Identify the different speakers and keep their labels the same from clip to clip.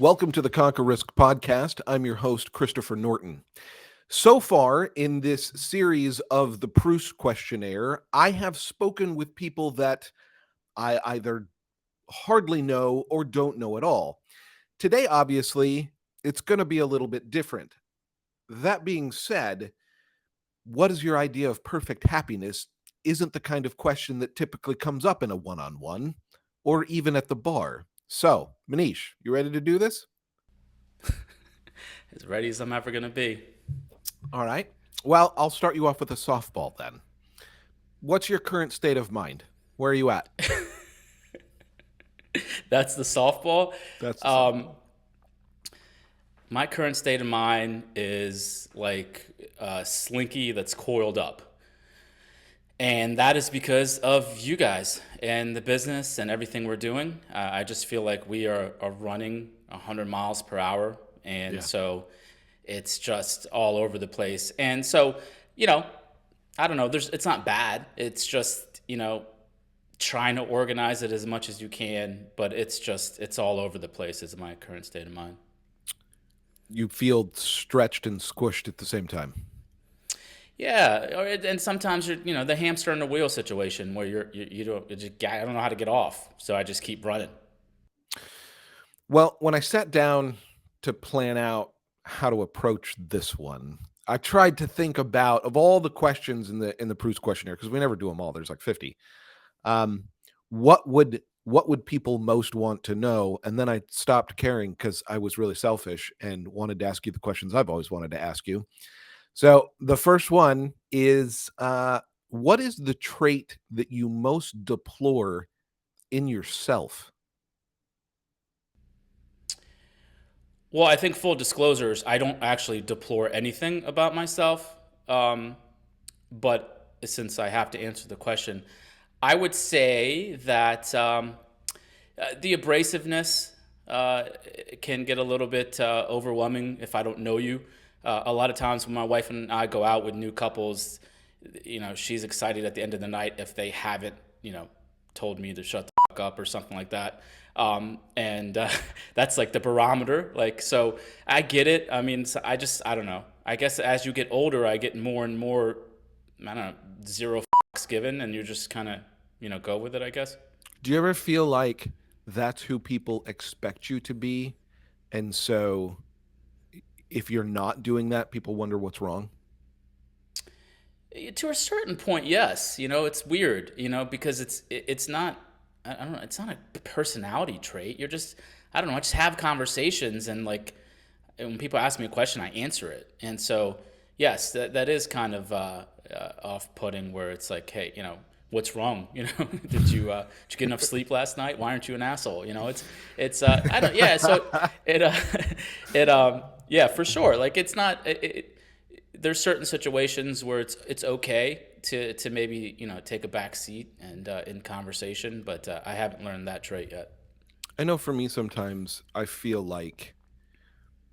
Speaker 1: Welcome to the Conquer Risk podcast. I'm your host, Christopher Norton. So far in this series of the Proust Questionnaire, I have spoken with people that I either hardly know or don't know at all. Today, obviously, it's going to be a little bit different. That being said, what is your idea of perfect happiness isn't the kind of question that typically comes up in a one-on-one or even at the bar. So, Manish, you ready to do this?
Speaker 2: As ready as I'm ever going to be.
Speaker 1: All right. Well, I'll start you off with a softball then. What's your current state of mind? Where are you at?
Speaker 2: That's the softball.
Speaker 1: That's the
Speaker 2: Um,
Speaker 1: softball.
Speaker 2: my current state of mind is like a slinky that's coiled up. And that is because of you guys and the business and everything we're doing. I just feel like we are running 100 miles per hour. And
Speaker 1: Yeah.
Speaker 2: so it's just all over the place. And so, you know, I don't know, it's not bad. It's just, trying to organize it as much as you can, but it's all over the place is my current state of mind.
Speaker 1: You feel stretched and squished at the same time.
Speaker 2: Yeah, and sometimes you're, the hamster in the wheel situation where you don't, I don't know how to get off, so I just keep running.
Speaker 1: Well, when I sat down to plan out how to approach this one, I tried to think about of all the questions in the Proust questionnaire, because we never do them all. There's like 50. Um, what would people most want to know? And then I stopped caring because I was really selfish and wanted to ask you the questions I've always wanted to ask you. So the first one is what is the trait that you most deplore in yourself?
Speaker 2: Well, I think full disclosures, I don't actually deplore anything about myself, but since I have to answer the question, I would say that the abrasiveness can get a little bit overwhelming if I don't know you. A lot of times when my wife and I go out with new couples, she's excited at the end of the night if they haven't, told me to shut the fuck up or something like that. And that's like the barometer. Like, so I get it. I mean, so I don't know. I guess as you get older, I get more and more, I don't know, zero fucks given, and you just kind of, go with it, I guess.
Speaker 1: Do you ever feel like that's who people expect you to be? And so if you're not doing that, people wonder what's wrong?
Speaker 2: To a certain point, yes. It's weird, because it's not. I don't know. It's not a personality trait. You're just. I don't know. I just have conversations, and like when people ask me a question, I answer it. And so, yes, that is kind of off-putting. Where it's like, hey, what's wrong? Did you get enough sleep last night? Why aren't you an asshole? It's I don't. Yeah. So it it yeah, for sure. Like it's not. There's certain situations where it's okay to maybe take a back seat and in conversation, but I haven't learned that trait yet.
Speaker 1: I know for me, sometimes I feel like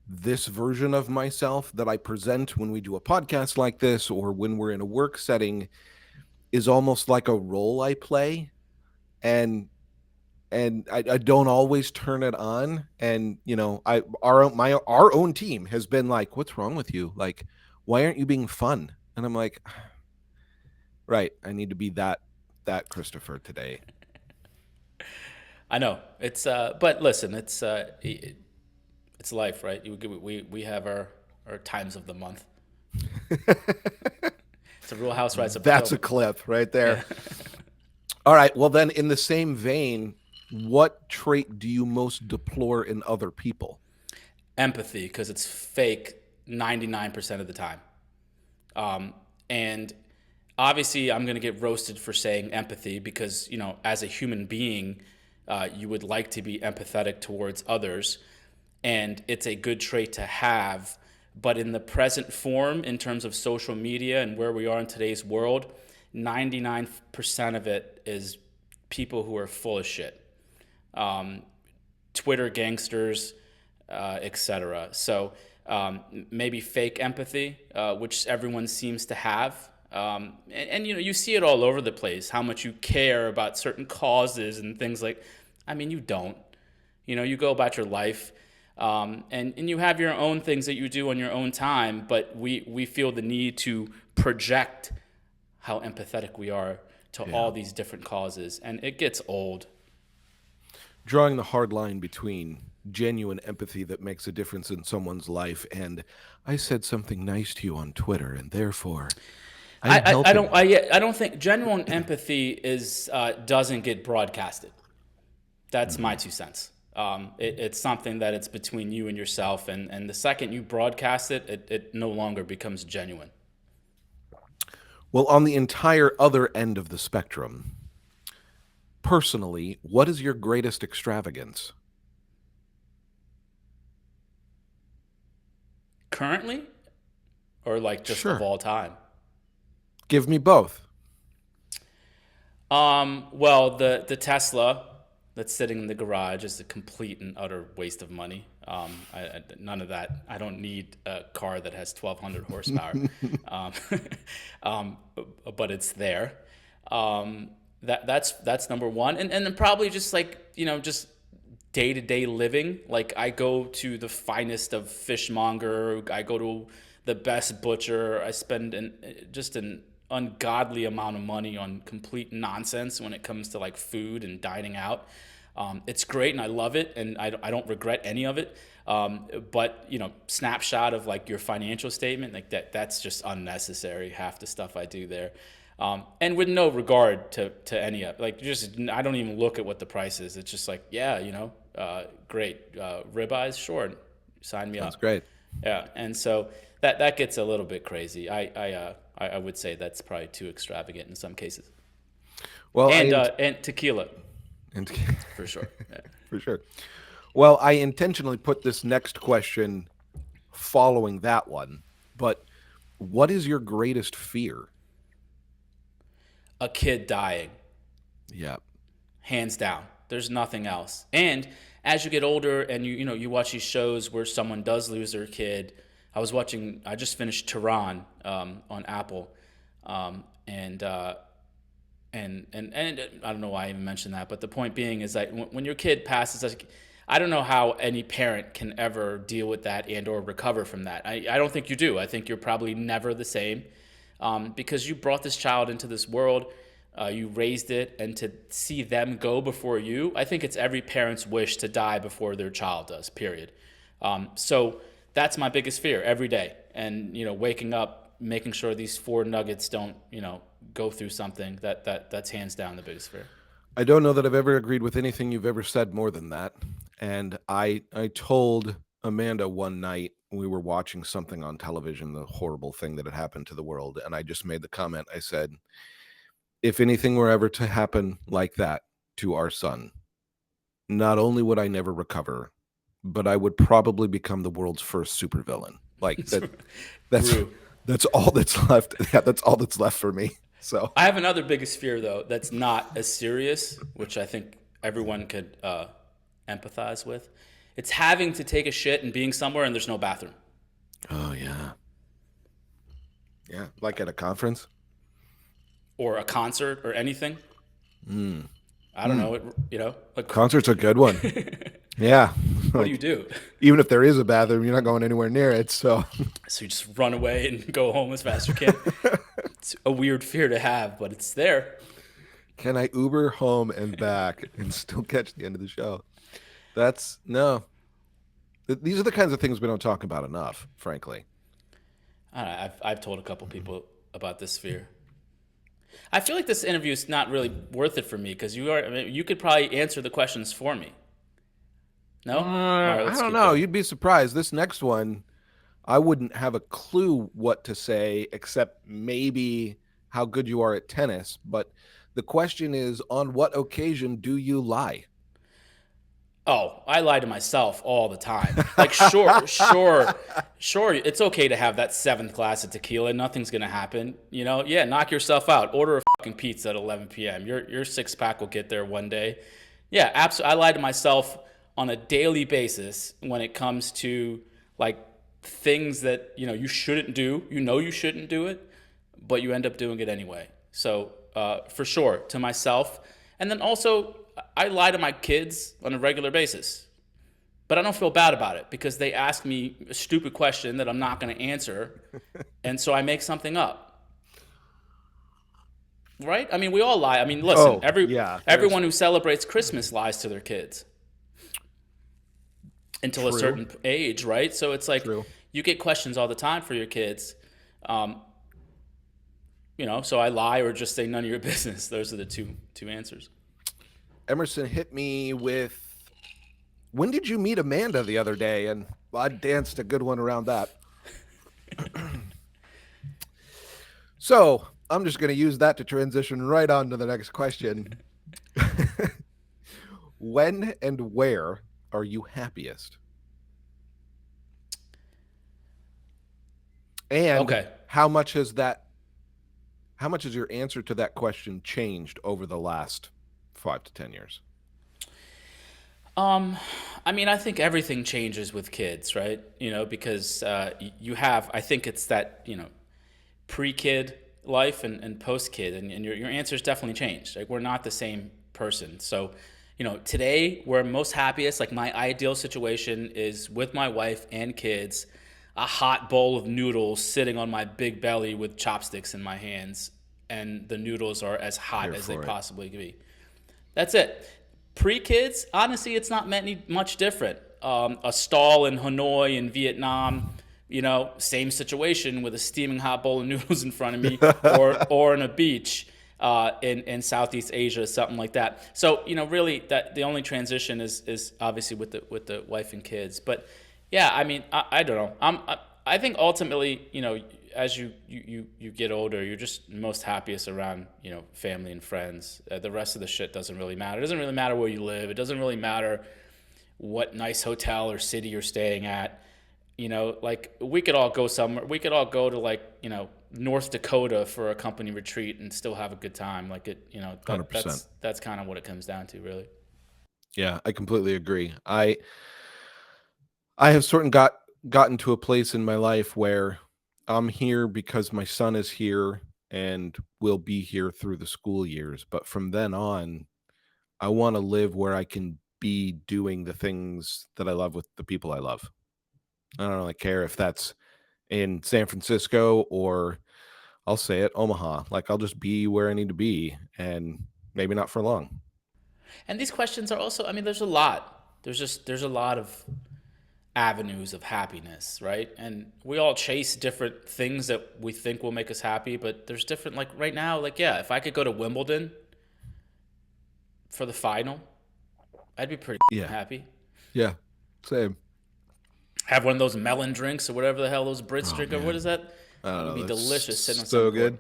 Speaker 1: this version of myself that I present when we do a podcast like this or when we're in a work setting is almost like a role I play. And I don't always turn it on. And our own team has been like, "What's wrong with you? Like, why aren't you being fun?" And I'm like, "Right, I need to be that Christopher today."
Speaker 2: I know but listen, it's life, right? We have our times of the month. It's a Real Housewives of
Speaker 1: That's a
Speaker 2: Potomac.
Speaker 1: clip right
Speaker 2: Yeah.
Speaker 1: there. All right. Well, then, in the same vein, what trait do you most deplore in other people?
Speaker 2: Empathy, because it's fake 99% of the time. And obviously, I'm going to get roasted for saying empathy because, as a human being, you would like to be empathetic towards others. And it's a good trait to have. But in the present form, in terms of social media and where we are in today's world, 99% of it is people who are full of shit. Twitter gangsters, etc. So maybe fake empathy, which everyone seems to have. And you see it all over the place, how much you care about certain causes and things like, I mean, you don't. You go about your life. And you have your own things that you do on your own time, but we feel the need to project how empathetic we are to
Speaker 1: Yeah.
Speaker 2: all these different causes, and it gets old.
Speaker 1: Drawing the hard line between genuine empathy that makes a difference in someone's life and I said something nice to you on Twitter and therefore I'm helping.
Speaker 2: I don't think genuine empathy is doesn't get broadcasted. That's my 2 cents. It's something that it's between you and yourself, and the second you broadcast it, it no longer becomes genuine.
Speaker 1: Well, on the entire other end of the spectrum, personally, what is your greatest extravagance?
Speaker 2: Currently, or like just of
Speaker 1: Sure.
Speaker 2: all time.
Speaker 1: Give me both.
Speaker 2: Well, the Tesla that's sitting in the garage is a complete and utter waste of money. None of that. I don't need a car that has 1,200 horsepower, um, um, but it's there. That's number one, and then probably just like just day to day living. Like I go to the finest of fishmonger. I go to the best butcher. I spend just an ungodly amount of money on complete nonsense when it comes to like food and dining out. It's great and I love it and I don't regret any of it. But snapshot of like your financial statement, like that's just unnecessary. Half the stuff I do there. And with no regard to any of like just I don't even look at what the price is. It's just like, yeah, great. Ribeyes, sure. Sign me
Speaker 1: That's
Speaker 2: up.
Speaker 1: great.
Speaker 2: Yeah. And so that gets a little bit crazy. I would say that's probably too extravagant in some cases.
Speaker 1: Well,
Speaker 2: And tequila
Speaker 1: and
Speaker 2: for sure. Yeah.
Speaker 1: for sure. Well, I intentionally put this next question following that one, but what is your greatest fear?
Speaker 2: A kid dying,
Speaker 1: Yeah.
Speaker 2: hands down. There's nothing else. And as you get older and you watch these shows where someone does lose their kid. I just finished Tehran on Apple, and I don't know why I even mentioned that, but the point being is that when your kid passes, like, I don't know how any parent can ever deal with that and or recover from that. I don't think you do. I think you're probably never the same, because you brought this child into this world, you raised it, and to see them go before you, I think it's every parent's wish to die before their child does, period. So that's my biggest fear every day. And, waking up, making sure these four nuggets don't, go through something that's hands down the biggest fear.
Speaker 1: I don't know that I've ever agreed with anything you've ever said more than that. And I told Amanda one night we were watching something on television, the horrible thing that had happened to the world, and I just made the comment. I said, if anything were ever to happen like that to our son, not only would I never recover, but I would probably become the world's first supervillain. Like that that's
Speaker 2: True.
Speaker 1: that's all that's left. Yeah, that's all that's left for me. So
Speaker 2: I have another biggest fear though that's not as serious, which I think everyone could empathize with. It's having to take a shit and being somewhere and there's no bathroom.
Speaker 1: oh yeah. Yeah, like at a conference.
Speaker 2: Or a concert or anything. I don't know. Like,
Speaker 1: Concert's a good one. Yeah.
Speaker 2: what do you do?
Speaker 1: Even if there is a bathroom, you're not going anywhere near it. So
Speaker 2: So you just run away and go home as fast as you can. It's a weird fear to have, but it's there.
Speaker 1: can I Uber home and back and still catch the end of the show? That's no. These are the kinds of things we don't talk about enough, frankly.
Speaker 2: I don't know, I've told a couple people about this fear. I feel like this interview is not really worth it for me because you could probably answer the questions for me. No? All right,
Speaker 1: I
Speaker 2: let's
Speaker 1: don't
Speaker 2: keep
Speaker 1: know.
Speaker 2: going.
Speaker 1: You'd be surprised. This next one, I wouldn't have a clue what to say except maybe how good you are at tennis. But the question is, on what occasion do you lie?
Speaker 2: Oh, I lie to myself all the time. Like, sure. It's okay to have that seventh glass of tequila. Nothing's gonna happen. Yeah, knock yourself out. Order a fucking pizza at 11 p.m. Your six pack will get there one day. Yeah, absolutely. I lie to myself on a daily basis when it comes to like things that you shouldn't do. You shouldn't do it, but you end up doing it anyway. So for sure, to myself, and then also I lie to my kids on a regular basis. but I don't feel bad about it because they ask me a stupid question that I'm not going to answer, and so I make something up. Right? I mean, we all lie. I mean, listen,
Speaker 1: Oh, yeah, there's
Speaker 2: everyone who celebrates Christmas lies to their kids until a
Speaker 1: true,
Speaker 2: certain age, right? So it's like
Speaker 1: true.
Speaker 2: you get questions all the time for your kids. Um, so I lie or just say none of your business. Those are the two answers.
Speaker 1: Emerson hit me with, when did you meet Amanda the other day? And I danced a good one around that. So I'm just going to use that to transition right on to the next question. When and where are you happiest? And
Speaker 2: Okay.
Speaker 1: how much has your answer to that question changed over the last 5 to 10 years?
Speaker 2: I mean, I think everything changes with kids, right? Because you have, I think it's that, pre-kid life and post-kid, and your answers definitely changed. Like, we're not the same person. So, today we're most happiest. Like, my ideal situation is with my wife and kids, a hot bowl of noodles sitting on my big belly with chopsticks in my hands, and the noodles are as hot
Speaker 1: Here
Speaker 2: as they
Speaker 1: for it.
Speaker 2: possibly can be. That's it. Pre-kids, honestly, it's not much different. A stall in Hanoi in Vietnam, same situation with a steaming hot bowl of noodles in front of me, or on a beach in Southeast Asia, something like that. So really, that the only transition is obviously with the wife and kids. But yeah, I mean, I don't know. I think ultimately, as you get older, you're just most happiest around family and friends. The rest of the shit doesn't really matter. It doesn't really matter where you live. It doesn't really matter what nice hotel or city you're staying at. Like, we could all go somewhere. We could all go to, like, North Dakota for a company retreat and still have a good time. Like,
Speaker 1: 100%.
Speaker 2: that's kind of what it comes down to, really.
Speaker 1: Yeah, I completely agree. I have sort of gotten to a place in my life where I'm here because my son is here and will be here through the school years. But from then on, I want to live where I can be doing the things that I love with the people I love. I don't really care if that's in San Francisco or, I'll say it, Omaha. Like, I'll just be where I need to be, and maybe not for long.
Speaker 2: And these questions are also, I mean, there's a lot. There's a lot of avenues of happiness, right? And we all chase different things that we think will make us happy, but there's different, like right now, like, yeah, if I could go to Wimbledon for the final, I'd be pretty
Speaker 1: Yeah.
Speaker 2: happy.
Speaker 1: Yeah. Same.
Speaker 2: Have one of those melon drinks or whatever the hell those Brits
Speaker 1: Oh
Speaker 2: drink, or what
Speaker 1: man.
Speaker 2: is that?
Speaker 1: I
Speaker 2: That
Speaker 1: don't
Speaker 2: would
Speaker 1: know.
Speaker 2: be
Speaker 1: That's
Speaker 2: delicious sitting on some
Speaker 1: so
Speaker 2: court.
Speaker 1: good.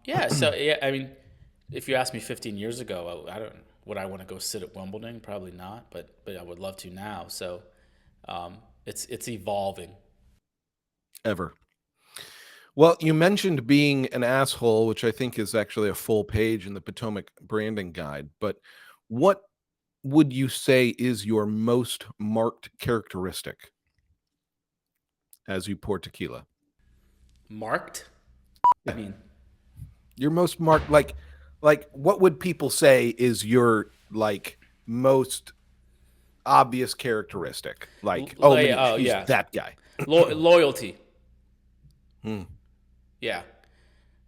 Speaker 2: Yeah, so yeah, I mean, if you asked me 15 years ago, I don't would I want to go sit at Wimbledon? Probably not, but I would love to now. So it's evolving.
Speaker 1: Ever. Well, you mentioned being an asshole, which I think is actually a full page in the Potomac branding guide. But what would you say is your most marked characteristic as you pour tequila?
Speaker 2: Marked? I
Speaker 1: Yeah.
Speaker 2: mean,
Speaker 1: Your most marked, like what would people say is your like most obvious characteristic? Like, oh, Manish,
Speaker 2: oh
Speaker 1: he's
Speaker 2: yeah,
Speaker 1: that guy.
Speaker 2: Loyalty.
Speaker 1: Hmm.
Speaker 2: Yeah,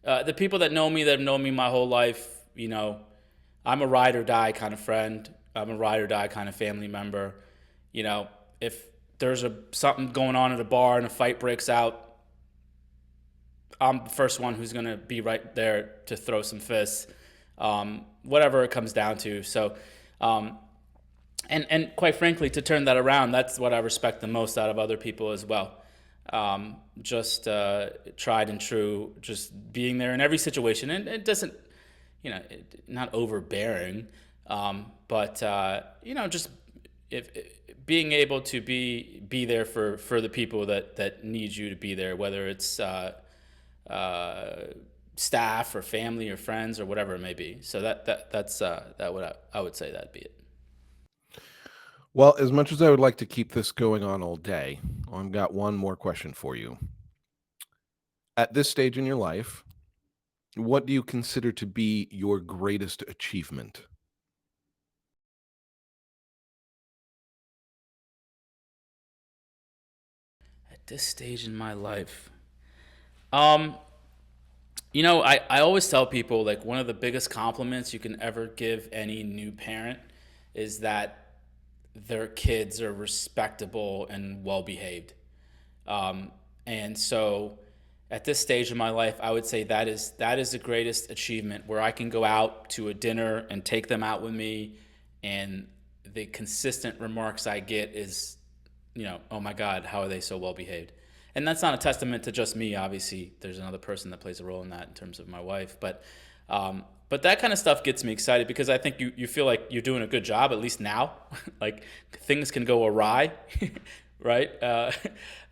Speaker 2: the people that know me, that have known me my whole life, I'm a ride or die kind of friend. I'm a ride or die kind of family member. You know, if there's something going on at a bar and a fight breaks out, I'm the first one who's gonna be right there to throw some fists, whatever it comes down to. So, um, and quite frankly, to turn that around, that's what I respect the most out of other people as well. Just tried and true, just being there in every situation, and it doesn't, not overbearing, but just if being able to be there for the people that need you to be there, whether it's uh, staff or family or friends or whatever it may be. So that's that would I would say that'd be it.
Speaker 1: Well, as much as I would like to keep this going on all day, I've got one more question for you. At this stage in your life, what do you consider to be your greatest achievement?
Speaker 2: this stage in my life. Um, I always tell people like one of the biggest compliments you can ever give any new parent is that their kids are respectable and well behaved. Um, and so at this stage of my life, I would say that is the greatest achievement where I can go out to a dinner and take them out with me, and the consistent remarks I get is, oh my God, how are they so well behaved? And that's not a testament to just me. Obviously, there's another person that plays a role in that in terms of my wife. But that kind of stuff gets me excited because I think you feel like you're doing a good job, at least now. Like things can go awry, right?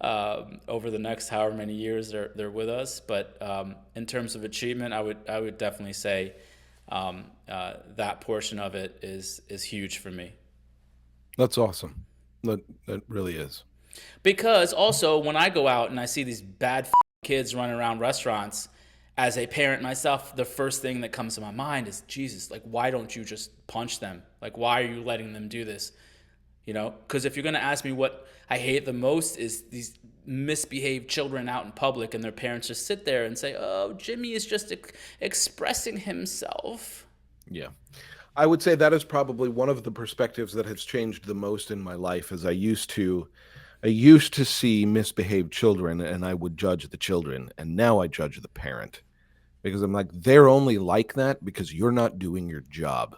Speaker 2: Over the next however many years they're with us. But in terms of achievement, I would definitely say that portion of it is huge for me.
Speaker 1: That's awesome. That really is.
Speaker 2: Because also when I go out and I see these bad kids running around restaurants, as a parent myself, the first thing that comes to my mind is Jesus. Like, why don't you just punch them? Like, why are you letting them do this? Because if you're gonna ask me what I hate the most is these misbehaved children out in public and their parents just sit there and say, "Oh, Jimmy is just expressing himself."
Speaker 1: Yeah. I would say that is probably one of the perspectives that has changed the most in my life as I used to see misbehaved children and I would judge the children, and now I judge the parent because I'm like, they're only like that because you're not doing your job.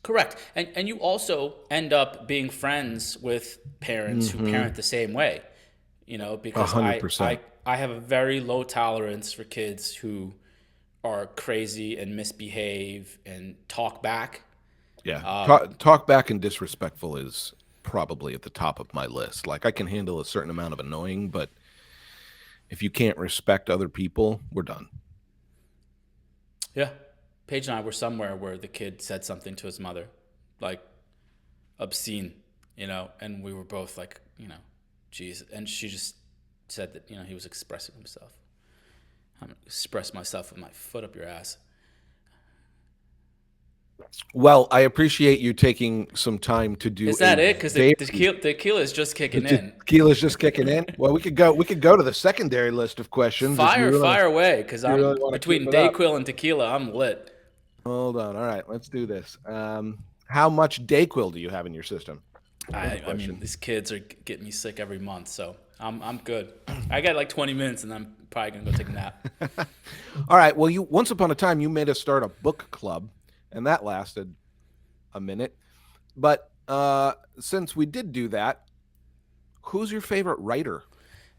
Speaker 2: Correct. And you also end up being friends with parents who
Speaker 1: Mm-hmm.
Speaker 2: parent the same way,
Speaker 1: A
Speaker 2: because
Speaker 1: hundred
Speaker 2: I
Speaker 1: percent.
Speaker 2: I have a very low tolerance for kids who are crazy and misbehave and talk back.
Speaker 1: Yeah.
Speaker 2: Um,
Speaker 1: Talk back and disrespectful is probably at the top of my list. Like I can handle a certain amount of annoying, but if you can't respect other people, we're done.
Speaker 2: yeah. Paige and I were somewhere where the kid said something to his mother, like obscene, and we were both like, geez. And she just said that, he was expressing himself. I'm gonna express myself with my foot up your ass.
Speaker 1: Well, I appreciate you taking some time to do
Speaker 2: Is
Speaker 1: a
Speaker 2: that it? Because the
Speaker 1: very
Speaker 2: tequila is just
Speaker 1: the
Speaker 2: kicking in.
Speaker 1: tequila's just kicking in. Well, we could go to the secondary list of questions if you really
Speaker 2: Fire away, because
Speaker 1: you
Speaker 2: I'm
Speaker 1: really want to keep
Speaker 2: between
Speaker 1: it up.
Speaker 2: Dayquil and tequila. I'm lit.
Speaker 1: Hold on. All right, let's do this. How much Dayquil do you have in your system? First
Speaker 2: I mean,
Speaker 1: question.
Speaker 2: these kids are getting me sick every month, so I'm good. I got like 20 minutes, and I'm probably gonna go take a nap.
Speaker 1: All right. Well, you once upon a time you made us start a book club, and that lasted a minute. But since we did do that, who's your favorite writer?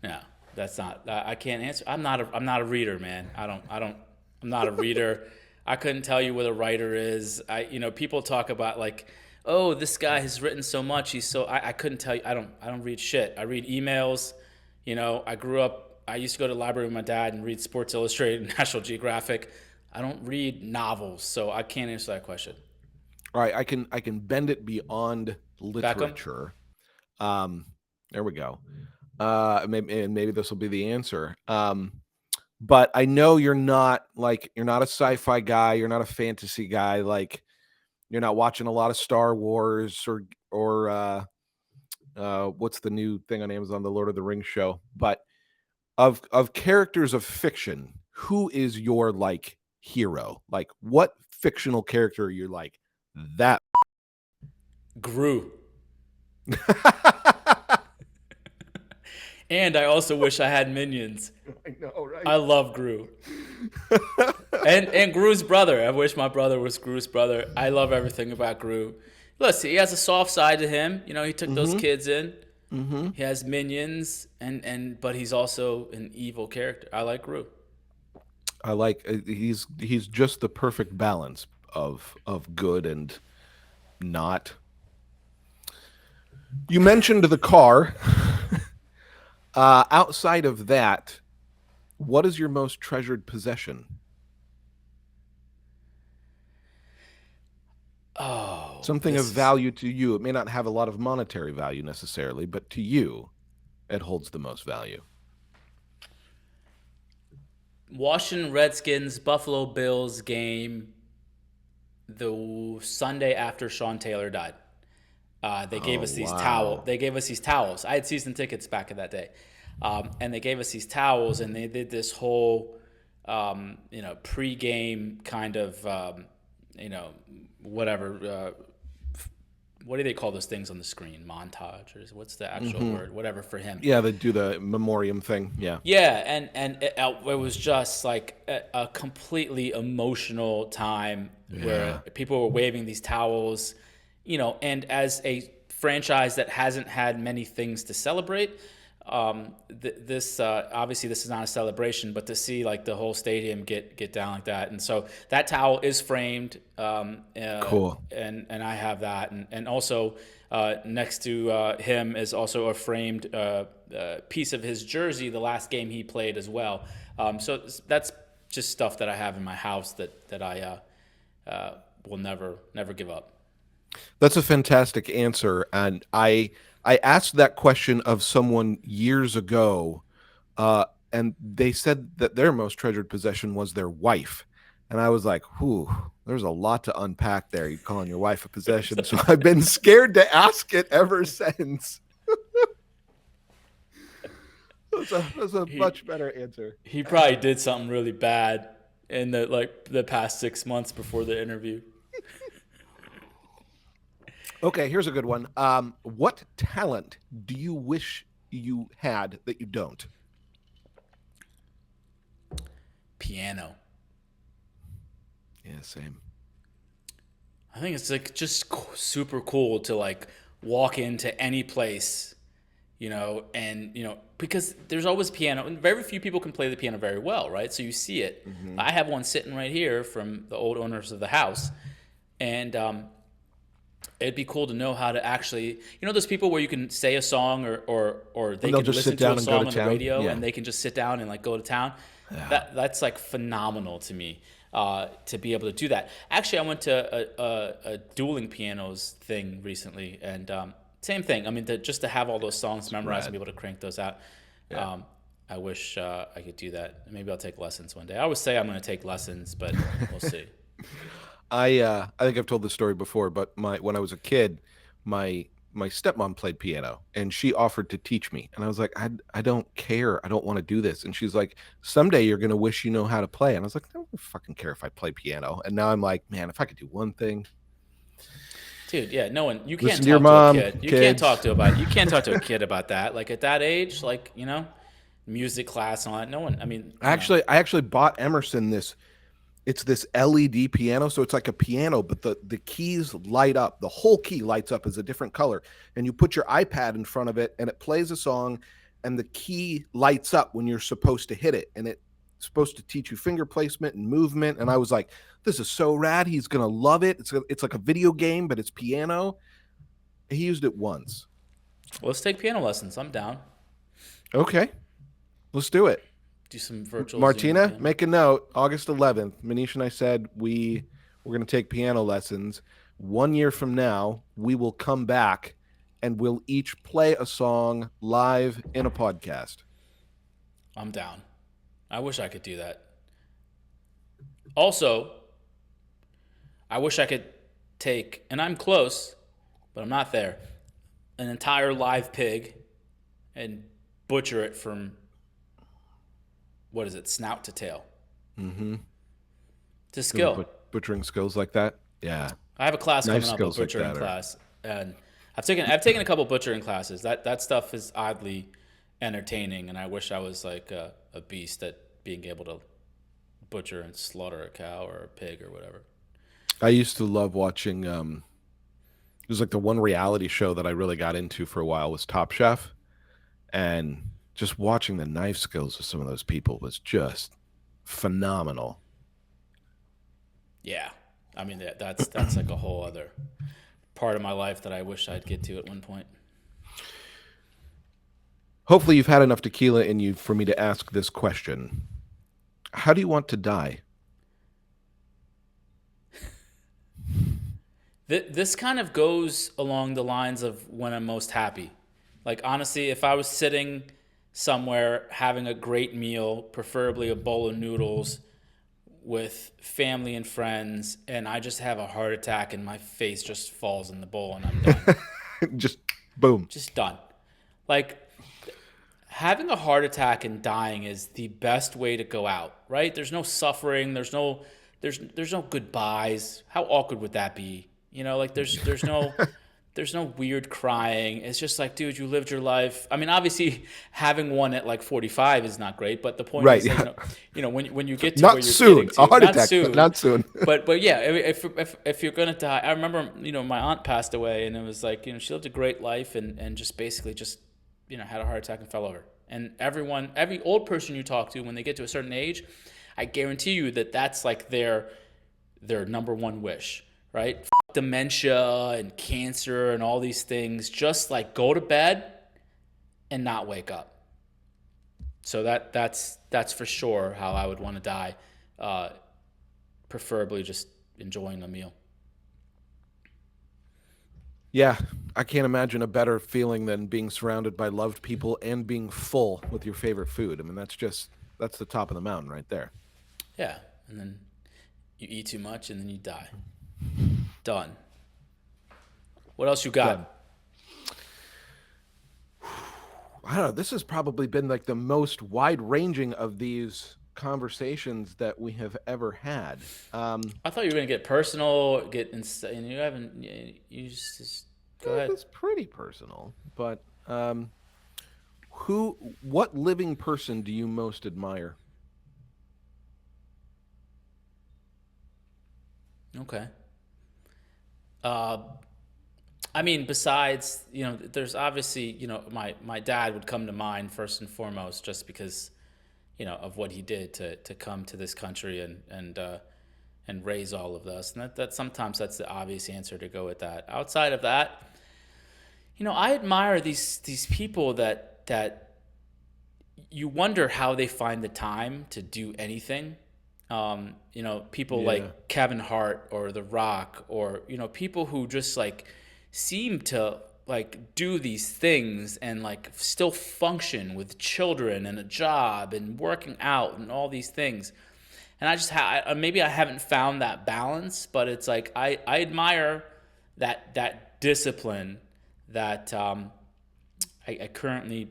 Speaker 2: No, that's not. I can't answer. I'm not a reader, man. I don't. I'm not a reader. I couldn't tell you what a writer is. People talk about like, oh, this guy has written so much. He's so. I couldn't tell you. I don't read shit. I read emails. I grew up. I used to go to the library with my dad and read Sports Illustrated, National Geographic. I don't read novels, so I can't answer that question.
Speaker 1: All right, I can bend it beyond
Speaker 2: Beckham.
Speaker 1: literature. Um, there we go. Maybe this will be the answer. But I know you're not a sci-fi guy, you're not a fantasy guy, like you're not watching a lot of Star Wars or what's the new thing on Amazon, the Lord of the Rings show. But of characters of fiction, who is your like hero? Like what fictional character you're like that
Speaker 2: Gru. And I also wish I had minions.
Speaker 1: I know,
Speaker 2: I
Speaker 1: right?
Speaker 2: love Gru. And Gru's brother. I wish my brother was Gru's brother. I love everything about Gru. Listen, he has a soft side to him. He took those
Speaker 1: Mm-hmm.
Speaker 2: kids in.
Speaker 1: Mm-hmm.
Speaker 2: He has minions, and but he's also an evil character. I like Gru.
Speaker 1: I like he's just the perfect balance of good and not. You mentioned the car. Outside of that, what is your most treasured possession?
Speaker 2: Oh,
Speaker 1: Something of
Speaker 2: this is
Speaker 1: value to you. It may not have a lot of monetary value necessarily, but to you, it holds the most value.
Speaker 2: Washington Redskins Buffalo Bills game the Sunday after Sean Taylor died. They gave
Speaker 1: Oh,
Speaker 2: us these
Speaker 1: wow.
Speaker 2: They gave us these towels. I had season tickets back in that day, and they gave us these towels, and they did this whole, pregame kind of, you know, whatever. What do they call those things on the screen? Montage, or what's the actual
Speaker 1: Hmm.
Speaker 2: word? Whatever for him.
Speaker 1: Yeah, they do the memoriam thing. Yeah.
Speaker 2: Yeah, and it was just like a completely emotional time where
Speaker 1: Yeah.
Speaker 2: people were waving these towels, and as a franchise that hasn't had many things to celebrate, this obviously this is not a celebration, but to see like the whole stadium get down like that, and so that towel is framed,
Speaker 1: Cool.
Speaker 2: and I have that, and also next to him is also a framed piece of his jersey, the last game he played as well. So that's just stuff that I have in my house that I will never give up.
Speaker 1: That's a fantastic answer. And I asked that question of someone years ago, and they said that their most treasured possession was their wife. And I was like, whew, there's a lot to unpack there. You calling your wife a possession. So I've been scared to ask it ever since. That's a
Speaker 2: He
Speaker 1: much better answer.
Speaker 2: he probably did something really bad in the past 6 months before the interview.
Speaker 1: Okay, here's a good one. What talent do you wish you had that you don't?
Speaker 2: Piano.
Speaker 1: Yeah, same.
Speaker 2: I think it's like just super cool to like walk into any place, and because there's always piano, and very few people can play the piano very well, right? So you see it.
Speaker 1: Hmm.
Speaker 2: I have one sitting right here from the old owners of the house, and it'd be cool to know how to actually, those people where you can say a song or they
Speaker 1: And they'll
Speaker 2: can
Speaker 1: just
Speaker 2: listen
Speaker 1: sit
Speaker 2: to
Speaker 1: down
Speaker 2: a
Speaker 1: and go to
Speaker 2: song on the
Speaker 1: town.
Speaker 2: radio
Speaker 1: Yeah.
Speaker 2: and they can just sit down and like go to town.
Speaker 1: Yeah.
Speaker 2: That's like phenomenal to me, to be able to do that. Actually, I went to a dueling pianos thing recently, and same thing. I mean, just to have all those songs memorized and
Speaker 1: Rad.
Speaker 2: be able to crank those out.
Speaker 1: Yeah.
Speaker 2: I wish I could do that. Maybe I'll take lessons one day. I always say I'm going to take lessons, but we'll see.
Speaker 1: I think I've told this story before, but my when I was a kid, my stepmom played piano and she offered to teach me. And I was like, I don't care. I don't want to do this. And she's like, someday you're gonna wish you know how to play. And I was like, I don't fucking care if I play piano. And now I'm like, man, if I could do one thing.
Speaker 2: Dude, yeah, no one. You can't
Speaker 1: Listen to your
Speaker 2: talk to a
Speaker 1: mom,
Speaker 2: kid.
Speaker 1: kids.
Speaker 2: You can't talk to a kid about that. Like at that age, like music class and all that. No one. I mean,
Speaker 1: I actually bought Emerson this. It's this LED piano, so it's like a piano, but the keys light up. The whole key lights up as a different color, and you put your iPad in front of it, and it plays a song, and the key lights up when you're supposed to hit it, and it's supposed to teach you finger placement and movement. And I was like, "This is so rad! He's gonna love it. It's like a video game, but it's piano." He used it once.
Speaker 2: let's take piano lessons. I'm down.
Speaker 1: Okay, let's do it.
Speaker 2: Do some virtual Zoom
Speaker 1: Martina,
Speaker 2: piano.
Speaker 1: make a note. August 11th. Manish and I said we're going to take piano lessons. 1 year from now, we will come back and we'll each play a song live in a podcast.
Speaker 2: I'm down. I wish I could do that. Also, I wish I could take, and I'm close, but I'm not there, an entire live pig and butcher it from, what is it, snout to tail.
Speaker 1: Mm-hmm.
Speaker 2: It's a
Speaker 1: You know,
Speaker 2: skill.
Speaker 1: butchering skills like that. Yeah,
Speaker 2: I have a class
Speaker 1: knife
Speaker 2: coming up, a
Speaker 1: skills like
Speaker 2: butchering
Speaker 1: that.
Speaker 2: class, and I've taken a couple butchering classes. That stuff is oddly entertaining, and I wish I was like a beast at being able to butcher and slaughter a cow or a pig or whatever.
Speaker 1: I used to love watching. It was like the one reality show that I really got into for a while was Top Chef, and just watching the knife skills of some of those people was just phenomenal.
Speaker 2: Yeah, I mean that's like a whole other part of my life that I wish I'd get to at one point.
Speaker 1: Hopefully, you've had enough tequila in you for me to ask this question. How do you want to die?
Speaker 2: This kind of goes along the lines of when I'm most happy. Like honestly, if I was sitting somewhere having a great meal, preferably a bowl of noodles with family and friends, and I just have a heart attack and my face just falls in the bowl and I'm done.
Speaker 1: Just boom.
Speaker 2: Just done. Like, having a heart attack and dying is the best way to go out, right? There's no suffering. There's no goodbyes. How awkward would that be? Like there's no weird crying. It's just like, dude, you lived your life. I mean, obviously, having one at like 45 is not great, but the point
Speaker 1: Right.
Speaker 2: is that,
Speaker 1: Yeah.
Speaker 2: When you get to
Speaker 1: Not
Speaker 2: where you're
Speaker 1: soon.
Speaker 2: getting
Speaker 1: A
Speaker 2: to,
Speaker 1: heart
Speaker 2: not
Speaker 1: attack,
Speaker 2: soon,
Speaker 1: but not soon.
Speaker 2: but yeah, if you're gonna die, I remember, my aunt passed away, and it was like, she lived a great life, and just basically just, had a heart attack and fell over. And every old person you talk to, when they get to a certain age, I guarantee you that that's like their number one wish, right? Dementia and cancer and all these things, just like go to bed and not wake up. So that's for sure how I would want to die, preferably just enjoying a meal.
Speaker 1: Yeah, I can't imagine a better feeling than being surrounded by loved people and being full with your favorite food. I mean, that's the top of the mountain right there.
Speaker 2: Yeah, and then you eat too much and then you die. Done. What else you got?
Speaker 1: Done. I don't know. This has probably been like the most wide-ranging of these conversations that we have ever had.
Speaker 2: I thought you were gonna get personal, and you haven't. You just go ahead.
Speaker 1: It's pretty personal, but what living person do you most admire?
Speaker 2: Okay. Uh, I mean, besides, there's obviously, my dad would come to mind first and foremost, just because, of what he did to come to this country and raise all of us. And that sometimes that's the obvious answer to go with that. Outside of that, I admire these people that you wonder how they find the time to do anything. People
Speaker 1: Yeah.
Speaker 2: like Kevin Hart or The Rock, or, people who just like seem to like do these things and like still function with children and a job and working out and all these things. And I just maybe I haven't found that balance, but it's like I admire that discipline that I currently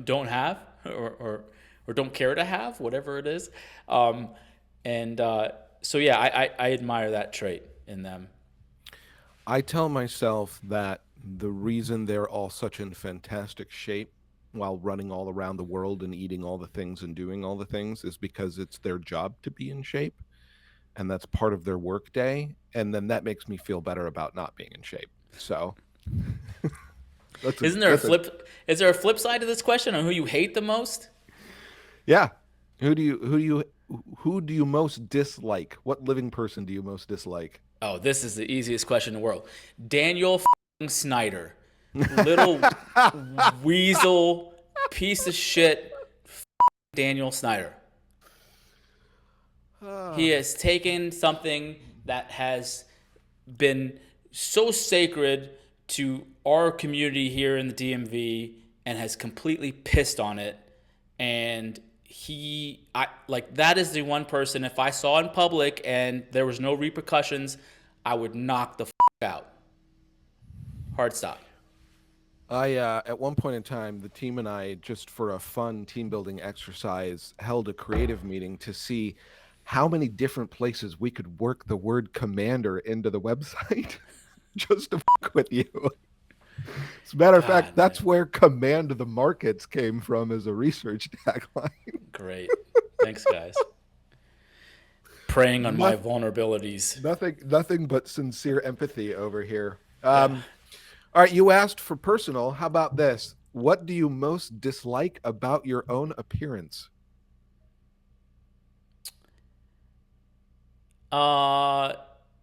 Speaker 2: don't have, or don't care to have, whatever it is. So yeah, I admire that trait in them.
Speaker 1: I tell myself that the reason they're all such in fantastic shape while running all around the world and eating all the things and doing all the things is because it's their job to be in shape, and that's part of their work day, and then that makes me feel better about not being in shape. So
Speaker 2: Isn't there a flip? Is there a flip side to this question on who you hate the most?
Speaker 1: Yeah. Who do you most dislike? What living person do you most dislike?
Speaker 2: Oh, this is the easiest question in the world. Daniel Snyder, little weasel piece of shit. Daniel Snyder. He has taken something that has been so sacred to our community here in the DMV and has completely pissed on it. And that is the one person, if I saw in public and there was no repercussions, I would knock the out. Hard stop.
Speaker 1: At one point in time, the team and I, just for a fun team building exercise, held a creative meeting to see how many different places we could work the word commander into the website just to fuck with you. As a matter of fact, that's where command the markets came from as a research tagline.
Speaker 2: Great. Thanks, guys. Preying on my vulnerabilities.
Speaker 1: Nothing but sincere empathy over here. All right, you asked for personal. How about this? What do you most dislike about your own appearance?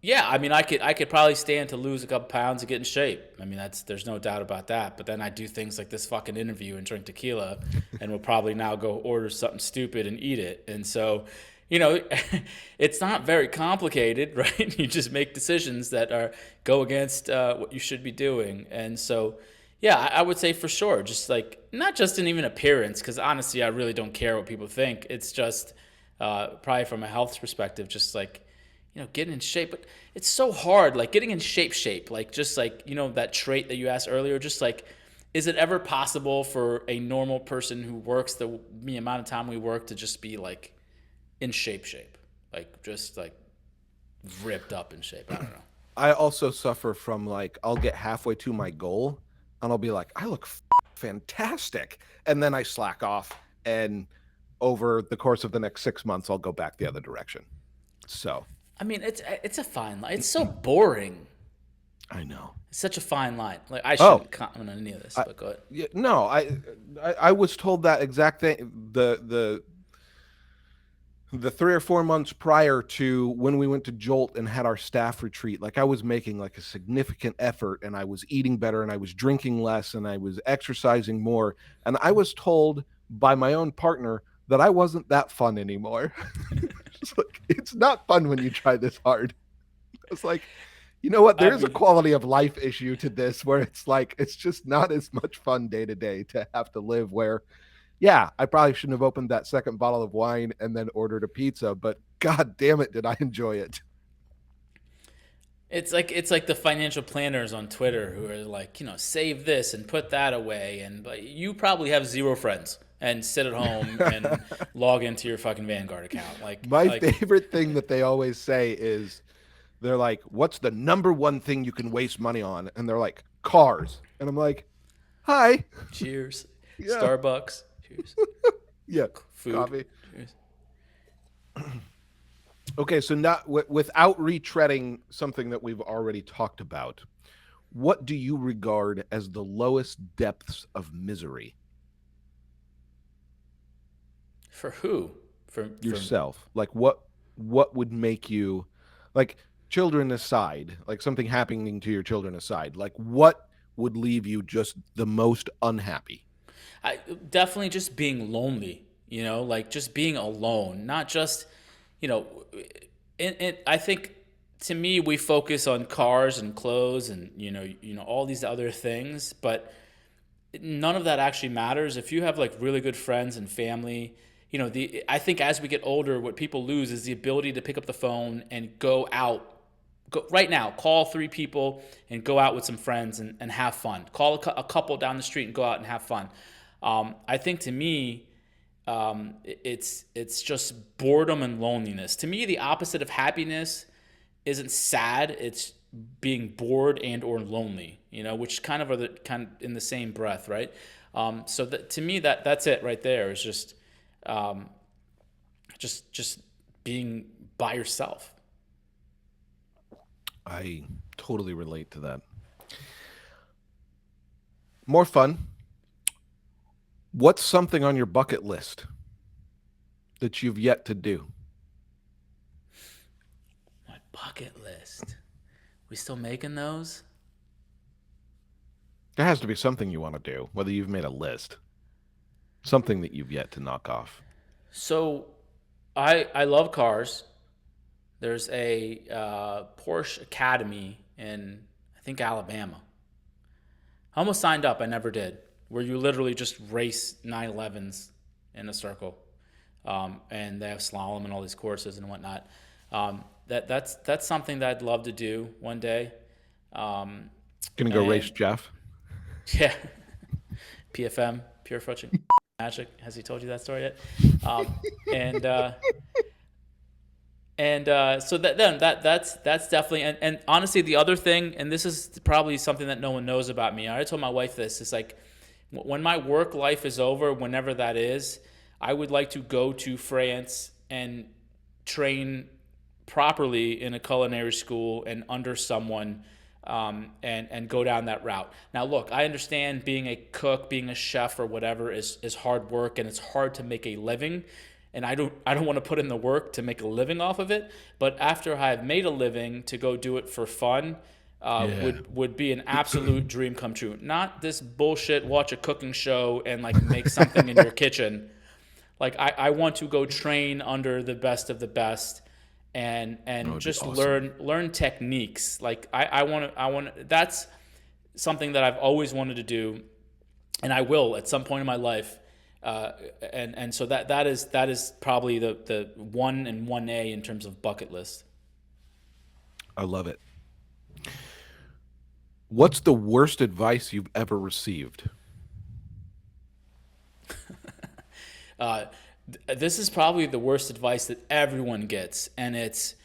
Speaker 2: Yeah, I mean, I could probably stand to lose a couple pounds and get in shape. I mean, there's no doubt about that. But then I do things like this fucking interview and drink tequila, and we'll probably now go order something stupid and eat it. And so, it's not very complicated, right? You just make decisions that go against what you should be doing. And so, yeah, I would say for sure, just like not just in even appearance, because honestly, I really don't care what people think. It's just probably from a health perspective, just like, getting in shape. But it's so hard, like getting in shape, like just like, that trait that you asked earlier, just like, is it ever possible for a normal person who works the amount of time we work to just be like in shape, like just like ripped up in shape? I don't know.
Speaker 1: I also suffer from like I'll get halfway to my goal and I'll be like, I look fantastic, and then I slack off, and over the course of the next 6 months, I'll go back the other direction. So
Speaker 2: I mean, it's a fine line. It's so boring.
Speaker 1: I know.
Speaker 2: It's such a fine line. Like I
Speaker 1: Oh,
Speaker 2: shouldn't comment on any of this,
Speaker 1: I,
Speaker 2: but go ahead.
Speaker 1: yeah, no, I was told that exact thing. The 3 or 4 months prior to when we went to Jolt and had our staff retreat, like I was making like a significant effort, and I was eating better, and I was drinking less, and I was exercising more, and I was told by my own partner that I wasn't that fun anymore. It's like, it's not fun when you try this hard. It's like, you know what,
Speaker 2: I
Speaker 1: there's a
Speaker 2: mean,
Speaker 1: quality of life issue to this where it's like it's just not as much fun day to day to have to live where, yeah, I probably shouldn't have opened that second bottle of wine and then ordered a pizza, but god damn it, did I enjoy it.
Speaker 2: it's like the financial planners on Twitter who are like, save this and put that away, and but you probably have zero friends and sit at home and log into your fucking Vanguard account.
Speaker 1: My
Speaker 2: Like
Speaker 1: favorite thing that they always say is they're like, what's the number one thing you can waste money on? And they're like, cars. And I'm like, hi.
Speaker 2: cheers,
Speaker 1: Yeah.
Speaker 2: Starbucks, cheers,
Speaker 1: Yeah.
Speaker 2: food,
Speaker 1: Coffee.
Speaker 2: cheers.
Speaker 1: Okay, so not without retreading something that we've already talked about, what do you regard as the lowest depths of misery?
Speaker 2: For who? For
Speaker 1: Yourself. Like what would make you, like, children aside, like something happening to your children aside, like what would leave you just the most unhappy?
Speaker 2: I definitely just being lonely, like just being alone, not just, you know, I think to me we focus on cars and clothes and all these other things, but none of that actually matters if you have like really good friends and family. The I think as we get older, what people lose is the ability to pick up the phone and go out. Go right now, call 3 people and go out with some friends and have fun. Call a couple down the street and go out and have fun. I think to me, it's just boredom and loneliness. To me, the opposite of happiness isn't sad. It's being bored and or lonely. Which kind of are the kind of in the same breath, right? So to me, that's it right there. Is um, just being by yourself.
Speaker 1: I totally relate to that. More fun. What's something on your bucket list that you've yet to do?
Speaker 2: My bucket list. We still making those?
Speaker 1: There has to be something you want to do, whether you've made a list, something that you've yet to knock off.
Speaker 2: So, I love cars. There's a Porsche Academy in, I think, Alabama. I almost signed up. I never did. Where you literally just race 911s in a circle, and they have slalom and all these courses and whatnot. That's something that I'd love to do one day. Um,
Speaker 1: Gonna go race
Speaker 2: and
Speaker 1: Jeff.
Speaker 2: yeah, PFM, pure fucking magic. Has he told you that story yet? Um, and so that's definitely, and honestly, the other thing, and this is probably something that no one knows about me. I already told my wife this. Is like when my work life is over, whenever that is, I would like to go to France and train properly in a culinary school and under someone, and go down that route. Now, look, I understand being a cook, being a chef, or whatever is hard work, and it's hard to make a living. And I don't want to put in the work to make a living off of it. But after I've made a living, to go do it for fun,
Speaker 1: Yeah.
Speaker 2: would be an absolute dream come true. Not this bullshit. Watch a cooking show and like make something in your kitchen. Like I want to go train under the best of the best,
Speaker 1: That
Speaker 2: and
Speaker 1: would be
Speaker 2: just
Speaker 1: awesome.
Speaker 2: learn techniques. Like I want that's something that I've always wanted to do, and I will at some point in my life. And so that is probably the 1 and 1A in terms of bucket list.
Speaker 1: I love it. What's the worst advice you've ever received?
Speaker 2: Uh, this is probably the worst advice that everyone gets, and it's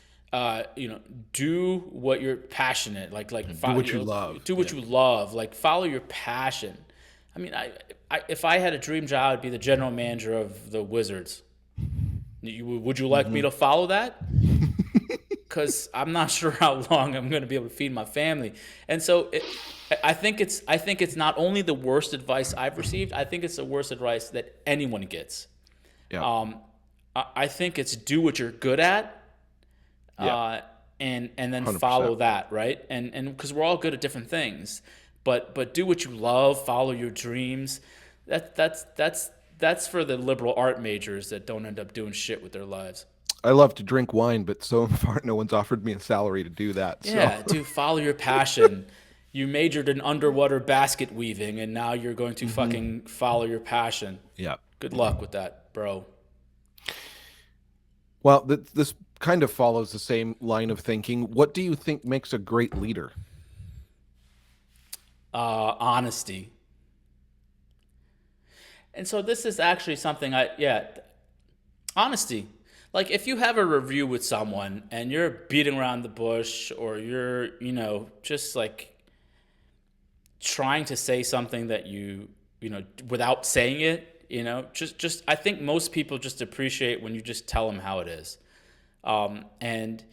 Speaker 2: do what you're passionate
Speaker 1: Do what you love.
Speaker 2: do what
Speaker 1: Yeah.
Speaker 2: you love, like follow your passion. I mean, if I had a dream job, I'd be the general manager of the Wizards. Would you like me to follow that? Because I'm not sure how long I'm going to be able to feed my family. And so I think it's not only the worst advice I've received. I think it's the worst advice that anyone gets.
Speaker 1: Yeah.
Speaker 2: I think it's do what you're good at,
Speaker 1: Yeah.
Speaker 2: and then
Speaker 1: 100%.
Speaker 2: follow that, right? And because we're all good at different things, but do what you love, follow your dreams. That's for the liberal art majors that don't end up doing shit with their lives.
Speaker 1: I love to drink wine, but so far no one's offered me a salary to do that. So
Speaker 2: Yeah, dude, follow your passion. You majored in underwater basket weaving, and now you're going to fucking follow your passion.
Speaker 1: yeah.
Speaker 2: Good luck with that, bro.
Speaker 1: Well, this kind of follows the same line of thinking. What do you think makes a great leader?
Speaker 2: Honesty. And so this is actually something honesty. Like if you have a review with someone and you're beating around the bush or you're, just like trying to say something that without saying it, just I think most people just appreciate when you just tell them how it is. And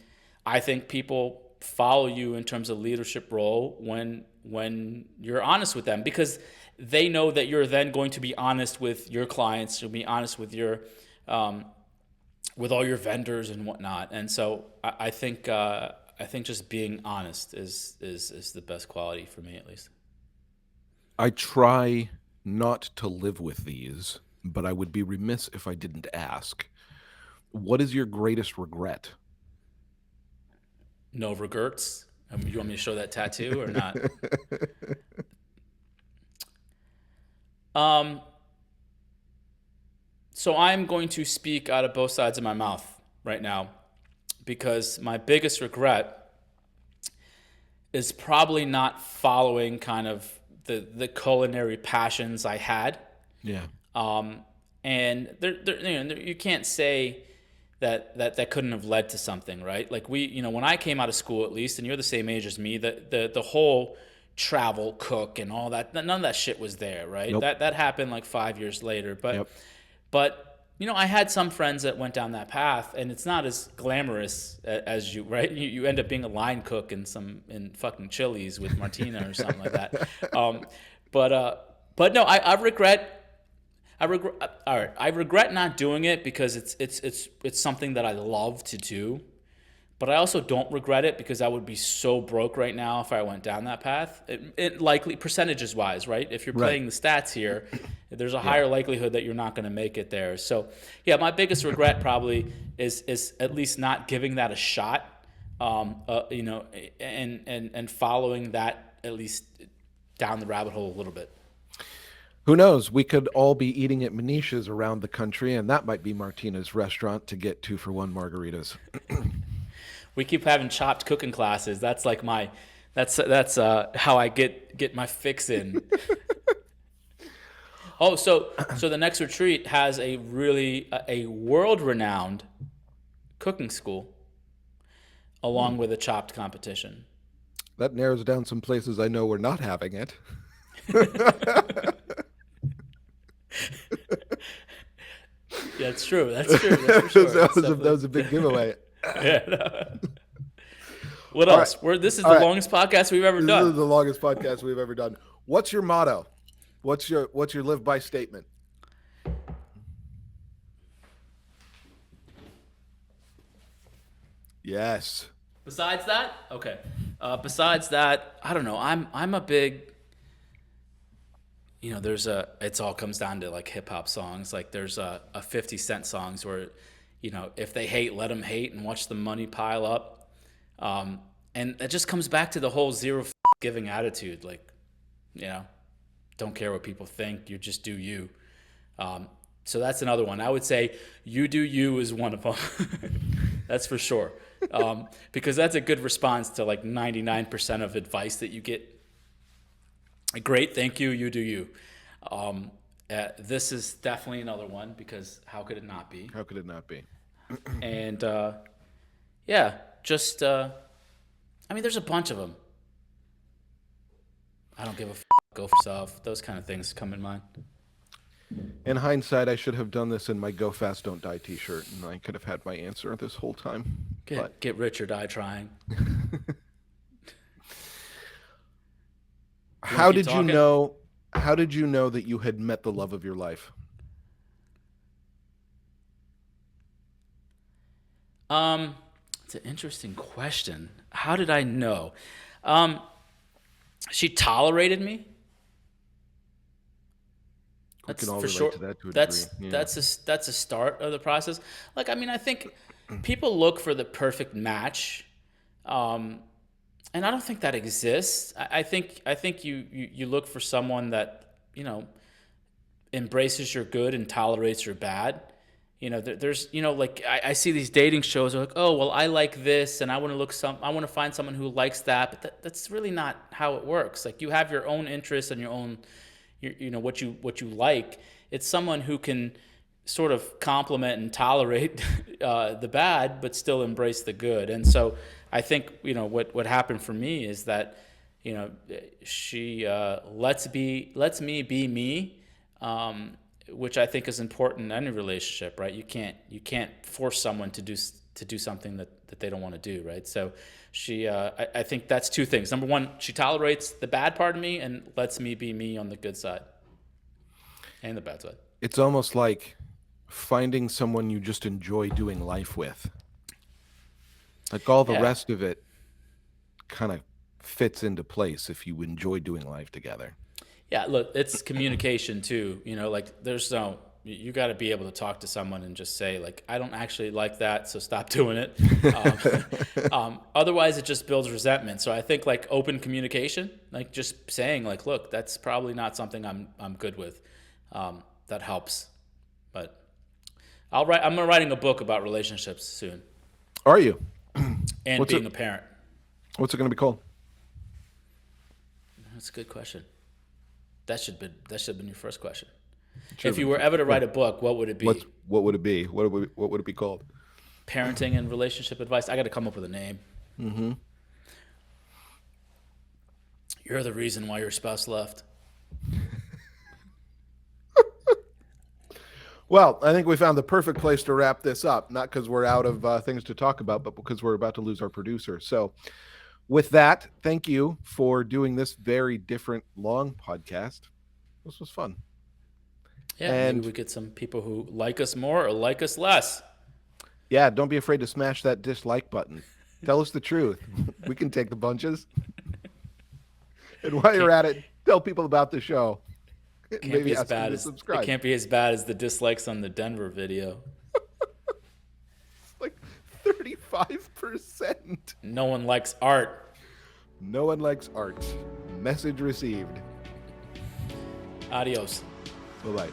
Speaker 2: I think people follow you in terms of leadership role when you're honest with them, because they know that you're then going to be honest with your clients, you'll be honest with your with all your vendors and whatnot. And so I think just being honest is the best quality for me, at least.
Speaker 1: I try not to live with these, but I would be remiss if I didn't ask. What is your greatest regret?
Speaker 2: No regrets. You want me to show that tattoo or not? So I'm going to speak out of both sides of my mouth right now, because my biggest regret is probably not following kind of the culinary passions I had.
Speaker 1: Yeah.
Speaker 2: And you can't say that couldn't have led to something, right? Like when I came out of school, at least, and you're the same age as me, the whole travel, cook, and all that, none of that shit was there, right?
Speaker 1: Nope.
Speaker 2: That happened like 5 years later. But
Speaker 1: Yep.
Speaker 2: but I had some friends that went down that path, and it's not as glamorous as you, right? You end up being a line cook in fucking Chili's with Martina or something like that. But no, I regret. All right. I regret not doing it because it's something that I love to do, but I also don't regret it because I would be so broke right now if I went down that path. It likely, percentages wise, right? If you're playing the stats here, there's a higher likelihood that you're not going to make it there. So yeah, my biggest regret probably is at least not giving that a shot, and following that at least down the rabbit hole a little bit.
Speaker 1: Who knows? We could all be eating at Manisha's around the country, and that might be Martina's restaurant to get 2-for-1 margaritas.
Speaker 2: We keep having chopped cooking classes. That's like that's how I get my fix in. Oh, so the next retreat has a world-renowned cooking school along with a chopped competition.
Speaker 1: That narrows down some places I know we're not having it.
Speaker 2: Yeah, that's true. That's true. That's for sure.
Speaker 1: that was a big giveaway.
Speaker 2: Yeah. What else? This is the longest podcast we've ever done.
Speaker 1: This is the longest podcast we've ever done. What's your motto? What's your live by statement? Yes.
Speaker 2: Besides that, okay. Besides that, I don't know. I'm a big. It all comes down to like hip hop songs. Like there's a 50 Cent songs where, if they hate, let them hate and watch the money pile up. And it just comes back to the whole zero giving attitude. Like, don't care what people think. You just do you. So that's another one. I would say you do you is one of them. That's for sure. Because that's a good response to like 99% of advice that you get. Great, thank you, you do you. This is definitely another one because how could it not be?
Speaker 1: How could it not be?
Speaker 2: And yeah, just, I mean, there's a bunch of them. I don't give a go for yourself. Those kind of things come in mind.
Speaker 1: In hindsight, I should have done this in my "Go Fast, Don't Die" T-shirt, and I could have had my answer this whole time.
Speaker 2: Get rich or die trying.
Speaker 1: How did you know? How did you know that you had met the love of your life?
Speaker 2: It's an interesting question. How did I know? She tolerated me.
Speaker 1: We
Speaker 2: That's
Speaker 1: can all
Speaker 2: for
Speaker 1: relate
Speaker 2: sure.
Speaker 1: to that to a
Speaker 2: That's
Speaker 1: degree. Yeah.
Speaker 2: that's a start of the process. Like, I mean, I think people look for the perfect match, and I don't think that exists. I think you look for someone that embraces your good and tolerates your bad. There's like I see these dating shows are like, oh well, I like this and I want to find someone who likes that, but that's really not how it works. Like, you have your own interests and your own what you like. It's someone who can sort of compliment and tolerate the bad but still embrace the good. And so I think what happened for me is that she lets me be me, which I think is important in any relationship, right? You can't force someone to do something that they don't want to do, right? So she, I think that's two things. Number one, she tolerates the bad part of me and lets me be me on the good side and the bad side.
Speaker 1: It's almost like finding someone you just enjoy doing life with. Like all the
Speaker 2: Yeah.
Speaker 1: rest of it kind of fits into place if you enjoy doing life together.
Speaker 2: Yeah, look, it's communication too. Like you got to be able to talk to someone and just say like, I don't actually like that, so stop doing it. Otherwise, it just builds resentment. So I think like open communication, like just saying like, look, that's probably not something I'm good with. That helps. But I'm writing a book about relationships soon
Speaker 1: Are you?
Speaker 2: and being a parent.
Speaker 1: What's it going to be called?
Speaker 2: That's a good question. That should have been your first question. If you were ever to write a book, what would it be?
Speaker 1: What would it be? What would it be called?
Speaker 2: Parenting and relationship advice. I got to come up with a name.
Speaker 1: Mm-hmm.
Speaker 2: You're the reason why your spouse left.
Speaker 1: Well, I think we found the perfect place to wrap this up. Not because we're out of things to talk about, but because we're about to lose our producer. So, with that, thank you for doing this very different, long podcast. This was fun.
Speaker 2: Yeah, and maybe we get some people who like us more or like us less.
Speaker 1: Yeah, don't be afraid to smash that dislike button. Tell us the truth. We can take the bunches. And while you're at it, tell people about the show. Maybe ask them to subscribe.
Speaker 2: It can't be as bad as the dislikes on the Denver video.
Speaker 1: It's like 35%.
Speaker 2: No one likes art.
Speaker 1: No one likes art. Message received.
Speaker 2: Adios.
Speaker 1: Bye-bye.